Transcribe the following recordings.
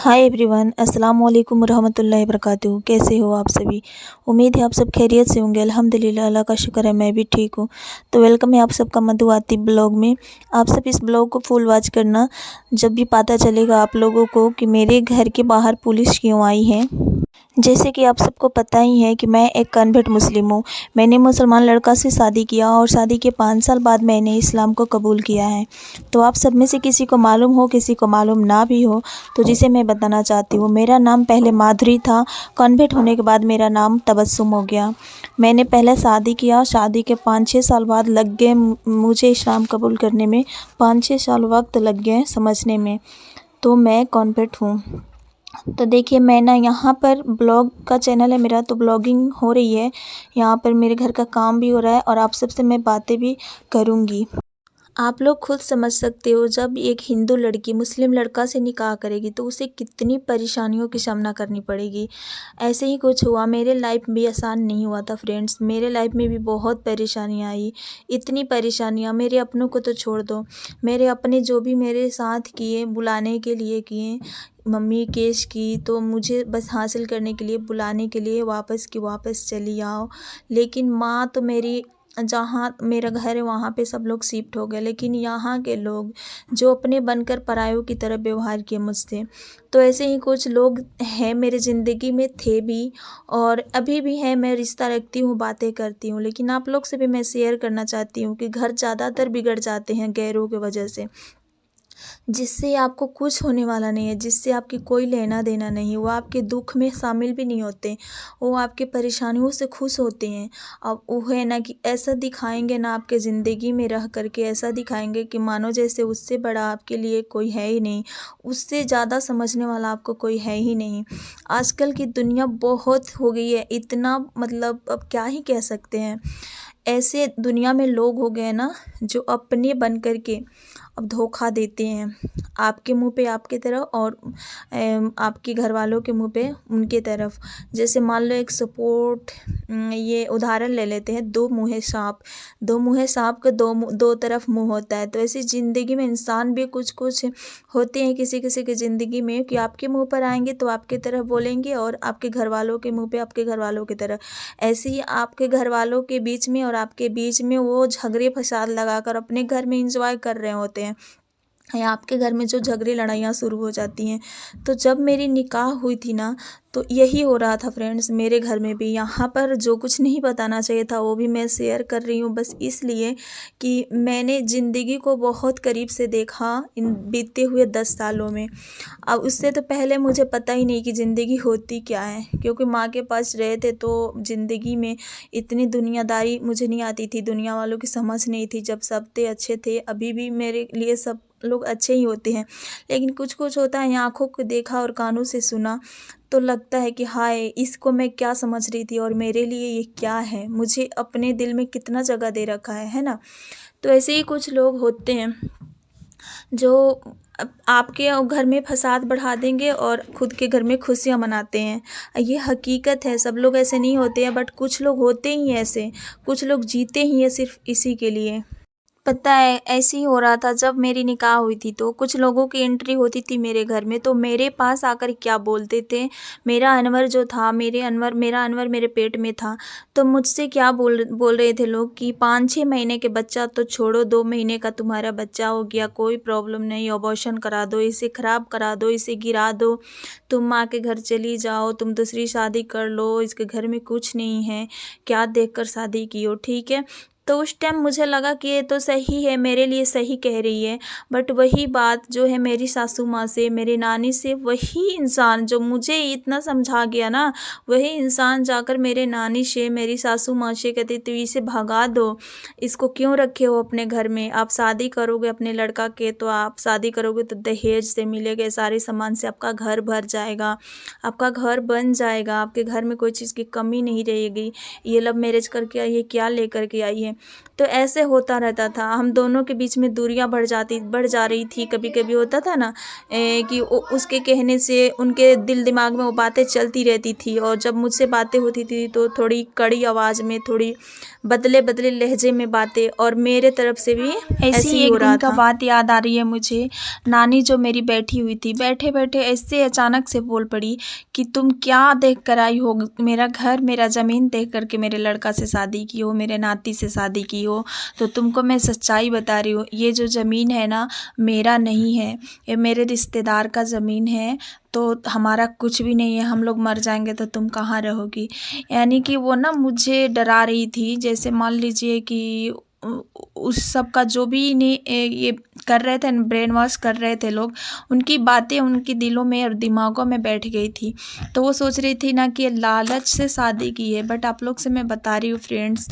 Hi everyone, अस्सलाम वालेकुम रहमतुल्लाहि वबरकातुहू। कैसे हो आप सभी? उम्मीद है आप सब खैरियत से होंगे। अल्हम्दुलिल्लाह, अल्लाह का शुक्र है, मैं भी ठीक हूँ। तो वेलकम है आप सबका मधु आती ब्लॉग में। आप सब इस ब्लॉग को फुल वॉच करना, जब भी पता चलेगा आप लोगों को कि मेरे घर के बाहर पुलिस क्यों आई है। जैसे कि आप सबको पता ही है कि मैं एक कन्वर्ट मुस्लिम हूँ। मैंने मुसलमान लड़का से शादी किया और शादी के 5 साल बाद मैंने इस्लाम को कबूल किया है। तो आप सब में से किसी को मालूम हो, किसी को मालूम ना भी हो, तो जिसे मैं बताना चाहती हूँ, मेरा नाम पहले माधुरी था। कन्वर्ट होने के बाद मेरा नाम तबस्सुम हो गया। मैंने पहले शादी किया, शादी के 5-6 साल बाद लग गए मुझे इस्लाम कबूल करने में। 5-6 साल वक्त लग गए समझने में। तो मैं कन्वर्ट हूँ। तो देखिए, मैं ना यहाँ पर ब्लॉग का चैनल है मेरा, तो ब्लॉगिंग हो रही है। यहाँ पर मेरे घर का काम भी हो रहा है और आप सबसे मैं बातें भी करूँगी। आप लोग खुद समझ सकते हो, जब एक हिंदू लड़की मुस्लिम लड़का से निकाह करेगी तो उसे कितनी परेशानियों की सामना करनी पड़ेगी। ऐसे ही कुछ हुआ, मेरे लाइफ भी आसान नहीं हुआ था फ्रेंड्स। मेरे लाइफ में भी बहुत परेशानियाँ आई। इतनी परेशानियाँ, मेरे अपनों को तो छोड़ दो, मेरे अपने जो भी मेरे साथ किए, बुलाने के लिए किए। मम्मी केस की तो मुझे बस हासिल करने के लिए, बुलाने के लिए वापस की वापस चली आओ। लेकिन माँ तो मेरी, जहाँ मेरा घर है वहाँ पे सब लोग शिफ्ट हो गए, लेकिन यहाँ के लोग जो अपने बनकर परायों की तरह व्यवहार किए मुझसे। तो ऐसे ही कुछ लोग हैं मेरे ज़िंदगी में, थे भी और अभी भी हैं। मैं रिश्ता रखती हूँ, बातें करती हूँ, लेकिन आप लोग से भी मैं शेयर करना चाहती हूँ कि घर ज़्यादातर बिगड़ जाते हैं गैरों की वजह से, जिससे आपको कुछ होने वाला नहीं है, जिससे आपकी कोई लेना देना नहीं है। वो आपके दुख में शामिल भी नहीं होते, वो आपकी परेशानियों से खुश होते हैं। अब वो है ना कि ऐसा दिखाएंगे ना, आपके ज़िंदगी में रह करके ऐसा दिखाएंगे कि मानो जैसे उससे बड़ा आपके लिए कोई है ही नहीं, उससे ज़्यादा समझने वाला आपको कोई है ही नहीं। आजकल की दुनिया बहुत हो गई है, इतना मतलब अब क्या ही कह सकते हैं। ऐसे दुनिया में लोग हो गए ना, जो अपने बन कर के अब धोखा देते हैं, आपके मुंह पे आपकी तरफ और आपके घर वालों के मुंह पे उनके तरफ। जैसे मान लो एक सपोर्ट, ये उदाहरण ले लेते हैं, दो मुँहे सांप। दो मुँहे सांप का दो तरफ मुंह होता है। तो ऐसी ज़िंदगी में इंसान भी कुछ कुछ होते हैं किसी किसी की ज़िंदगी में, कि आपके मुंह पर आएंगे तो आपके तरफ बोलेंगे और आपके घर वालों के मुंह पे आपके घर वालों की तरफ। ऐसे ही आपके घर वालों के बीच में और आपके बीच में वो झगड़े फसाद लगाकर अपने घर में इंजॉय कर रहे होते हैं, या आपके घर में जो झगड़े लड़ाइयाँ शुरू हो जाती हैं। तो जब मेरी निकाह हुई थी ना, तो यही हो रहा था फ्रेंड्स मेरे घर में भी। यहाँ पर जो कुछ नहीं बताना चाहिए था वो भी मैं शेयर कर रही हूँ, बस इसलिए कि मैंने ज़िंदगी को बहुत करीब से देखा इन बीते हुए 10 सालों में। अब उससे तो पहले मुझे पता ही नहीं कि ज़िंदगी होती क्या है, क्योंकि माँ के पास रहे थे तो ज़िंदगी में इतनी दुनियादारी मुझे नहीं आती थी, दुनिया वालों की समझ नहीं थी। जब सब थे अच्छे थे, अभी भी मेरे लिए सब लोग अच्छे ही होते हैं, लेकिन कुछ कुछ होता है, आँखों को देखा और कानों से सुना तो लगता है कि हाय, इसको मैं क्या समझ रही थी और मेरे लिए ये क्या है, मुझे अपने दिल में कितना जगह दे रखा है ना। तो ऐसे ही कुछ लोग होते हैं जो आपके घर में फसाद बढ़ा देंगे और खुद के घर में खुशियाँ मनाते हैं। ये हकीकत है, सब लोग ऐसे नहीं होते हैं, बट कुछ लोग होते ही हैं ऐसे। कुछ लोग जीते ही हैं सिर्फ इसी के लिए। पता है, ऐसे ही हो रहा था जब मेरी निकाह हुई थी, तो कुछ लोगों की एंट्री होती थी मेरे घर में, तो मेरे पास आकर क्या बोलते थे, मेरा अनवर जो था, मेरा अनवर मेरे पेट में था, तो मुझसे क्या बोल रहे थे लोग कि 5-6 महीने के बच्चा तो छोड़ो, 2 महीने का तुम्हारा बच्चा हो गया, कोई प्रॉब्लम नहीं, अबॉर्शन करा दो, इसे ख़राब करा दो, इसे गिरा दो, तुम माँ के घर चली जाओ, तुम दूसरी शादी कर लो, इसके घर में कुछ नहीं है, क्या देख कर शादी की हो, ठीक है। तो उस टाइम मुझे लगा कि ये तो सही है, मेरे लिए सही कह रही है। बट वही बात जो है मेरी सासू माँ से, मेरी नानी से, वही इंसान जो मुझे इतना समझा गया ना, वही इंसान जाकर मेरे नानी से, मेरी सासू माँ से कहती, तो इसे भगा दो, इसको क्यों रखे हो अपने घर में, आप शादी करोगे अपने लड़का के, तो आप शादी करोगे तो दहेज से मिलेगा, सारे सामान से आपका घर भर जाएगा, आपका घर बन जाएगा, आपके घर में कोई चीज़ की कमी नहीं रहेगी। ये लव मैरिज करके आई है, क्या लेकर के आई है। तो ऐसे होता रहता था, हम दोनों के बीच में दूरियां बढ़ जा रही थी। कभी कभी होता था ना कि उसके कहने से उनके दिल दिमाग में वो बातें चलती रहती थी, और जब मुझसे बातें होती थी तो थोड़ी कड़ी आवाज़ में, थोड़ी बदले बदले लहजे में बातें, और मेरे तरफ से भी ऐसे ही एक हो रहा दिन का था। बात याद आ रही है मुझे। नानी जो मेरी बैठी हुई थी, बैठे बैठे ऐसे अचानक से बोल पड़ी कि तुम क्या देख कर आई हो, मेरा घर मेरा ज़मीन देख करके मेरे लड़का से शादी की हो, मेरे नाती से शादी की हो, तो तुमको मैं सच्चाई बता रही हूँ, ये जो ज़मीन है ना मेरा नहीं है, ये मेरे रिश्तेदार का ज़मीन है, तो हमारा कुछ भी नहीं है, हम लोग मर जाएंगे तो तुम कहाँ रहोगी। यानी कि वो ना मुझे डरा रही थी, जैसे मान लीजिए कि उस सब का जो भी इन्हें ये कर रहे थे, ब्रेन वॉश कर रहे थे लोग, उनकी बातें उनके दिलों में और दिमागों में बैठ गई थी। तो वो सोच रही थी ना कि ये लालच से शादी की है। बट आप लोग से मैं बता रही हूँ फ्रेंड्स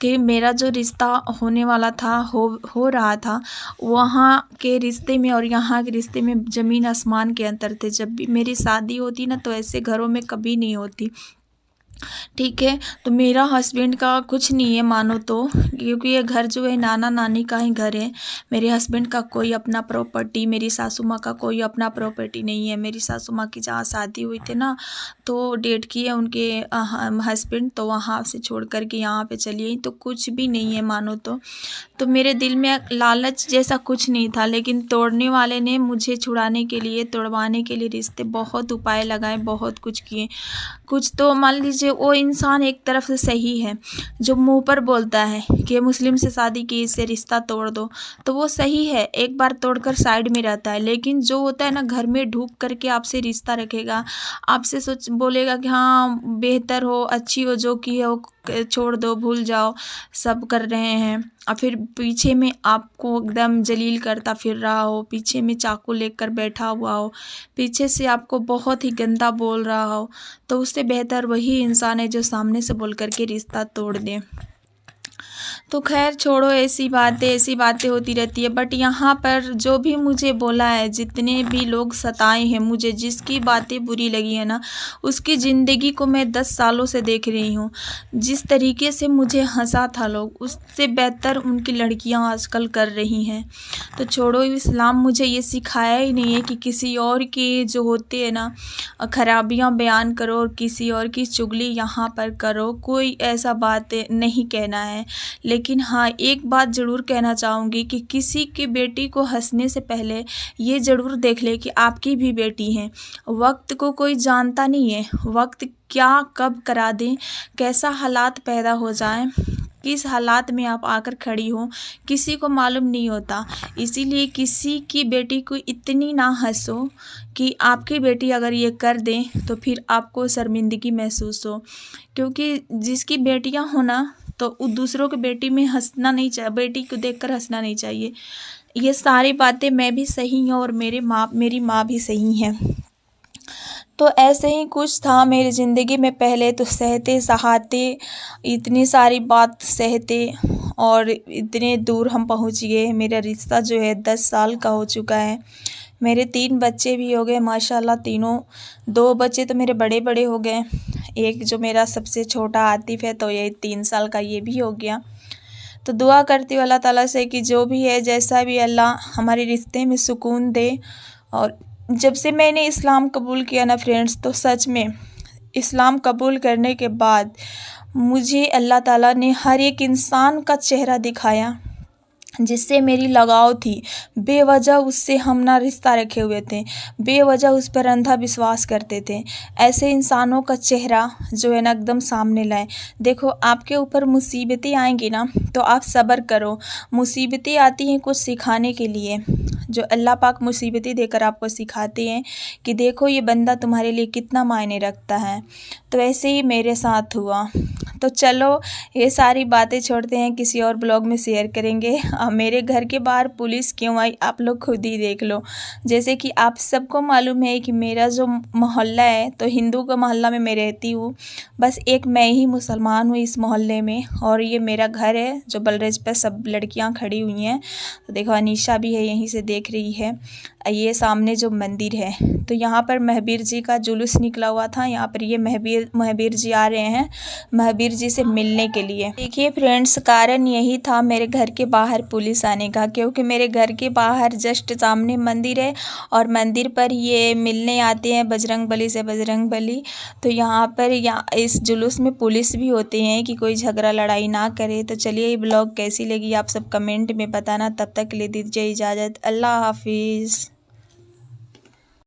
कि मेरा जो रिश्ता होने वाला था, हो रहा था, वहाँ के रिश्ते में और यहाँ के रिश्ते में ज़मीन आसमान के अंतर थे। जब भी मेरी शादी होती ना तो ऐसे घरों में कभी नहीं होती, ठीक है। तो मेरा हस्बैंड का कुछ नहीं है मानो तो, क्योंकि ये घर जो है नाना नानी का ही घर है। मेरे हस्बैंड का कोई अपना प्रॉपर्टी, मेरी सासू माँ का कोई अपना प्रॉपर्टी नहीं है। मेरी सासू माँ की जहाँ शादी हुई थी ना, तो डेट की है उनके हस्बैंड, तो वहाँ से छोड़ कर के यहाँ पे चली आई, तो कुछ भी नहीं है मानो तो मेरे दिल में लालच जैसा कुछ नहीं था। लेकिन तोड़ने वाले ने मुझे छुड़ाने के लिए, तोड़वाने के लिए रिश्ते बहुत उपाय लगाए, बहुत कुछ किए। कुछ तो मान लीजिए वो इंसान एक तरफ से सही है, जो मुंह पर बोलता है कि मुस्लिम से शादी की, इससे रिश्ता तोड़ दो, तो वो सही है, एक बार तोड़कर साइड में रहता है। लेकिन जो होता है ना घर में ढूक करके आपसे रिश्ता रखेगा, आपसे सोच बोलेगा कि हाँ बेहतर हो, अच्छी हो, जो की हो छोड़ दो, भूल जाओ, सब कर रहे हैं, और फिर पीछे में आपको एकदम जलील करता फिर रहा हो, पीछे में चाकू लेकर बैठा हुआ हो, पीछे से आपको बहुत ही गंदा बोल रहा हो, तो उससे बेहतर वही इंसान है जो सामने से बोल करके रिश्ता तोड़ दे। तो खैर छोड़ो, ऐसी बातें होती रहती है। बट यहाँ पर जो भी मुझे बोला है, जितने भी लोग सताए हैं मुझे, जिसकी बातें बुरी लगी है ना, उसकी ज़िंदगी को मैं 10 सालों से देख रही हूँ। जिस तरीके से मुझे हंसा था लोग, उससे बेहतर उनकी लड़कियाँ आजकल कर रही हैं। तो छोड़ो, इस्लाम मुझे ये सिखाया ही नहीं है कि किसी और की जो होते हैं ना खराबियाँ बयान करो और किसी और की चुगली यहाँ पर करो, कोई ऐसा बात नहीं कहना है। लेकिन हाँ, एक बात ज़रूर कहना चाहूँगी कि किसी की बेटी को हंसने से पहले ये ज़रूर देख ले कि आपकी भी बेटी है। वक्त को कोई जानता नहीं है, वक्त क्या कब करा दे, कैसा हालात पैदा हो जाए, किस हालात में आप आकर खड़ी हो, किसी को मालूम नहीं होता। इसीलिए किसी की बेटी को इतनी ना हंसो कि आपकी बेटी अगर ये कर दें तो फिर आपको शर्मिंदगी महसूस हो। क्योंकि जिसकी बेटियां हो ना, तो दूसरों के बेटी में हंसना नहीं चाहिए, बेटी को देखकर हंसना नहीं चाहिए। ये सारी बातें मैं भी सही हूँ और मेरी माँ भी सही हैं। तो ऐसे ही कुछ था मेरी ज़िंदगी में। पहले तो सहते सहाते इतनी सारी बात सहते और इतने दूर हम पहुँच गए। मेरा रिश्ता जो है 10 साल का हो चुका है। मेरे 3 बच्चे भी हो गए माशाल्लाह, तीनों। 2 बच्चे तो मेरे बड़े बड़े हो गए, एक जो मेरा सबसे छोटा आतिफ है तो ये 3 साल का, ये भी हो गया। तो दुआ करती हूँ अल्लाह ताला से कि जो भी है, जैसा भी, अल्लाह हमारे रिश्ते में सुकून दे। और जब से मैंने इस्लाम कबूल किया ना फ्रेंड्स, तो सच में इस्लाम कबूल करने के बाद मुझे अल्लाह ताला ने हर एक इंसान का चेहरा दिखाया जिससे मेरी लगाव थी। बेवजह उससे हम ना रिश्ता रखे हुए थे, बेवजह उस पर अंधा विश्वास करते थे। ऐसे इंसानों का चेहरा जो है ना एकदम सामने लाए। देखो, आपके ऊपर मुसीबतें आएंगी ना तो आप सब्र करो। मुसीबतें आती हैं कुछ सिखाने के लिए, जो अल्लाह पाक मुसीबतें देकर आपको सिखाते हैं कि देखो ये बंदा तुम्हारे लिए कितना मायने रखता है। तो ऐसे ही मेरे साथ हुआ। तो चलो, ये सारी बातें छोड़ते हैं, किसी और ब्लॉग में शेयर करेंगे। मेरे घर के बाहर पुलिस क्यों आई आप लोग खुद ही देख लो। जैसे कि आप सबको मालूम है कि मेरा जो मोहल्ला है, तो हिंदू का मोहल्ला में मैं रहती हूँ, बस एक मैं ही मुसलमान हूँ इस मोहल्ले में। और ये मेरा घर है जो बलरेज पर सब लड़कियाँ खड़ी हुई हैं। तो देखो अनीशा भी है, यहीं से देख रही है। ये सामने जो मंदिर है, तो यहाँ पर महावीर जी का जुलूस निकला हुआ था। यहाँ पर ये महावीर जी आ रहे हैं। महावीर वीर जी से मिलने के लिए। देखिए फ्रेंड्स, कारण यही था मेरे घर के बाहर पुलिस आने का, क्योंकि मेरे घर के बाहर जस्ट सामने मंदिर है और मंदिर पर ये मिलने आते हैं बजरंगबली से बजरंगबली। तो यहाँ पर इस जुलूस में पुलिस भी होते हैं कि कोई झगड़ा लड़ाई ना करे। तो चलिए, ये ब्लॉग कैसी लगी आप सब कमेंट में बताना। तब तक ले दीजिए इजाज़त। अल्लाह हाफिज़।